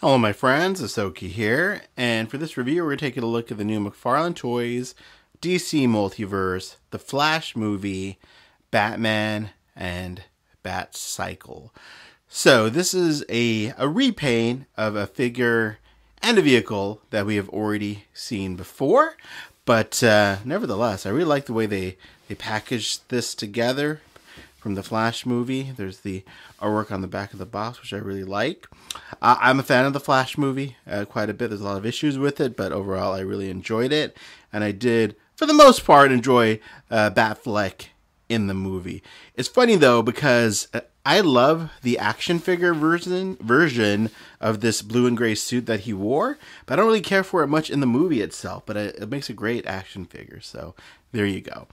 Hello my friends, Asoki here, and for this review we're taking a look at the new McFarlane Toys DC Multiverse, the Flash movie, Batman, and Batcycle. So this is a repaint of a figure and a vehicle that we have already seen before, but nevertheless, I really like the way they packaged this together from the Flash movie. There's the artwork on the back of the box, which I really like. I'm a fan of the Flash movie quite a bit. There's a lot of issues with it, but overall I really enjoyed it. And I did, for the most part, enjoy Batfleck in the movie. It's funny, though, because I love the action figure version of this blue and gray suit that he wore, but I don't really care for it much in the movie itself, but it makes a great action figure, so there you go.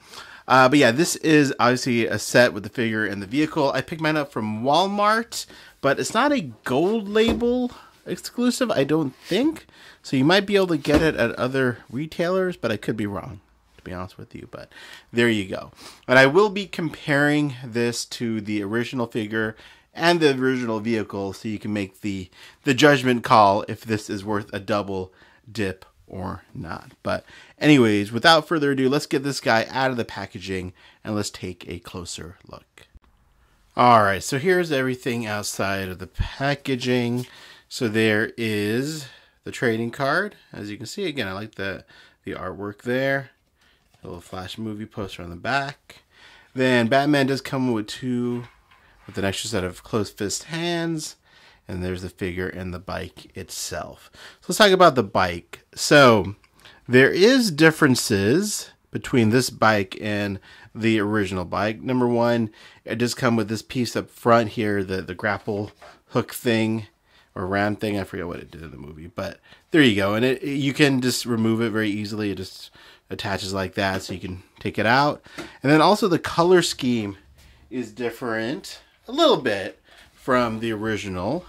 But yeah, this is obviously a set with the figure and the vehicle. I picked mine up from Walmart, but it's not a gold label exclusive, I don't think, so you might be able to get it at other retailers, but I could be wrong, to be honest with you, but there you go. And I will be comparing this to the original figure and the original vehicle so you can make the judgment call if this is worth a double dip or not. But anyways, without further ado, let's get this guy out of the packaging and let's take a closer look. Alright, so here's everything outside of the packaging. So there is the trading card. As you can see, again, I like the artwork there. A little Flash movie poster on the back. Then Batman does come with an extra set of closed fist hands. And there's the figure and the bike itself. So let's talk about the bike. So there is differences between this bike and the original bike. Number one, it does come with this piece up front here, the grapple hook thing or ram thing. I forget what it did in the movie, but there you go. And you can just remove it very easily. It just attaches like that, so you can take it out. And then also the color scheme is different a little bit from the original.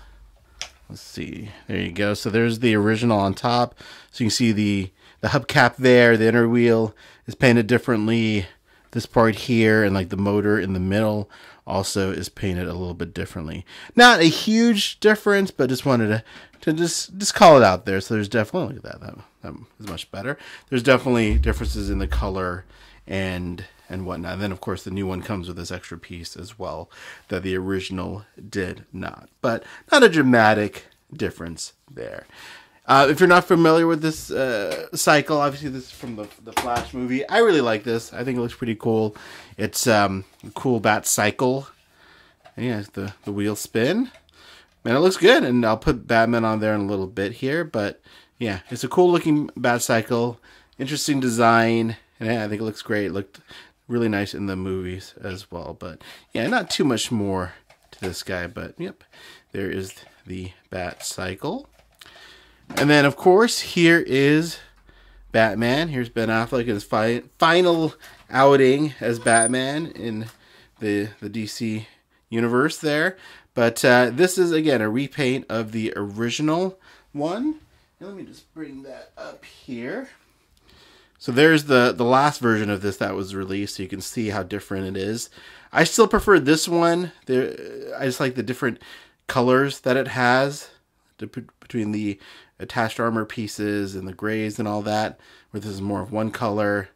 Let's see. There you go. So there's the original on top. So you can see the hubcap there. The inner wheel is painted differently. This part here and like the motor in the middle also is painted a little bit differently. Not a huge difference, but just wanted to just call it out there. So there's definitely, look at that. That is much better. There's definitely differences in the color and whatnot. And then, of course, the new one comes with this extra piece as well that the original did not. But not a dramatic difference there. If you're not familiar with this cycle, obviously this is from the Flash movie. I really like this. I think it looks pretty cool. It's a cool bat cycle. And yeah, the wheel spin. And it looks good. And I'll put Batman on there in a little bit here. But yeah, it's a cool looking bat cycle. Interesting design. And yeah, I think it looks great. It looked really nice in the movies as well. But yeah, not too much more to this guy. But yep, there is the Batcycle. And then, of course, here is Batman. Here's Ben Affleck in his final outing as Batman in the DC universe there. But this is, again, a repaint of the original one. And let me just bring that up here. So there's the last version of this that was released, so you can see how different it is. I still prefer this one. I just like the different colors that it has between the attached armor pieces and the grays and all that, where this is more of one color.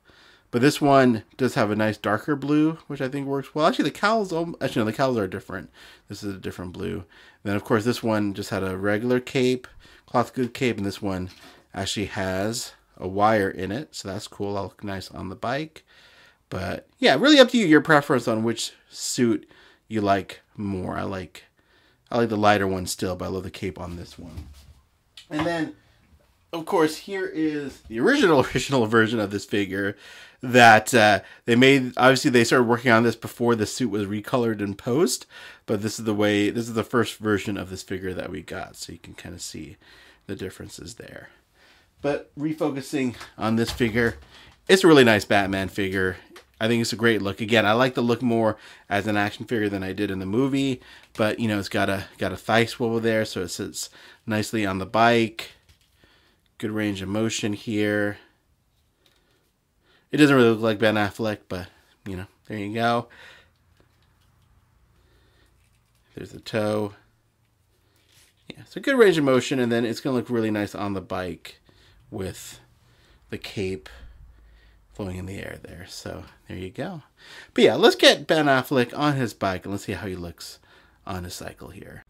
But this one does have a nice darker blue, which I think works well. Actually, the cowls are different. This is a different blue. And then, of course, this one just had a regular cape, cloth good cape, and this one actually has a wire in it, so that's cool. That'll look nice on the bike. But yeah, really up to you, your preference on which suit you like more. I like the lighter one still, but I love the cape on this one. And then, of course, here is the original version of this figure that they made. Obviously, they started working on this before the suit was recolored in post, but this is the first version of this figure that we got, so you can kind of see the differences there. But refocusing on this figure, it's a really nice Batman figure. I think it's a great look. Again, I like the look more as an action figure than I did in the movie, but you know, it's got a thigh swivel there, so it sits nicely on the bike. Good range of motion here. It doesn't really look like Ben Affleck, but you know, there you go. There's the toe. Yeah, so good range of motion, and then it's going to look really nice on the bike with the cape flowing in the air there. So there you go. But yeah, let's get Ben Affleck on his bike and let's see how he looks on his cycle here.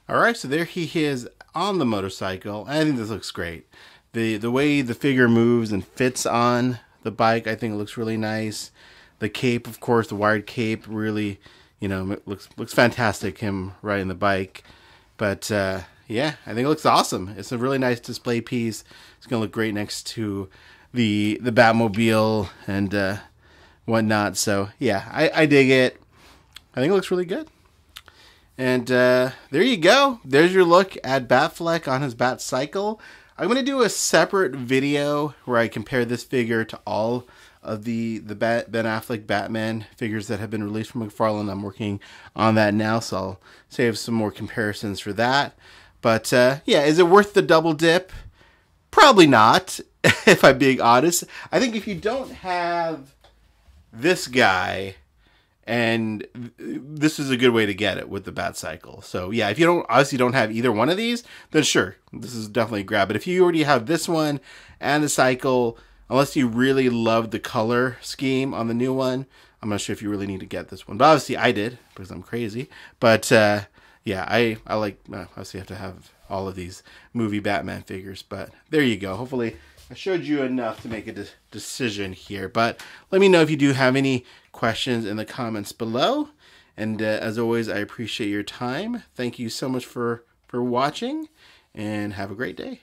All right, so there he is on the motorcycle. I think this looks great. The way the figure moves and fits on the bike, I think it looks really nice. The cape, of course, the wired cape, really, you know, looks fantastic. Him riding the bike. But yeah, I think it looks awesome. It's a really nice display piece. It's gonna look great next to the Batmobile and whatnot. So yeah, I dig it. I think it looks really good. And there you go. There's your look at Batfleck on his Bat Cycle. I'm going to do a separate video where I compare this figure to all of the Ben Affleck Batman figures that have been released from McFarlane. I'm working on that now, so I'll save some more comparisons for that. But yeah, is it worth the double dip? Probably not, if I'm being honest. I think if you don't have this guy, and this is a good way to get it with the Bat Cycle. So yeah, if you don't have either one of these, then sure, this is definitely a grab. But if you already have this one and the cycle, unless you really love the color scheme on the new one, I'm not sure if you really need to get this one. But obviously I did, because I'm crazy. But yeah, I like, obviously you have to have all of these movie Batman figures. But there you go. Hopefully I showed you enough to make a decision here. But let me know if you do have any questions in the comments below. And as always, I appreciate your time. Thank you so much for watching, and have a great day.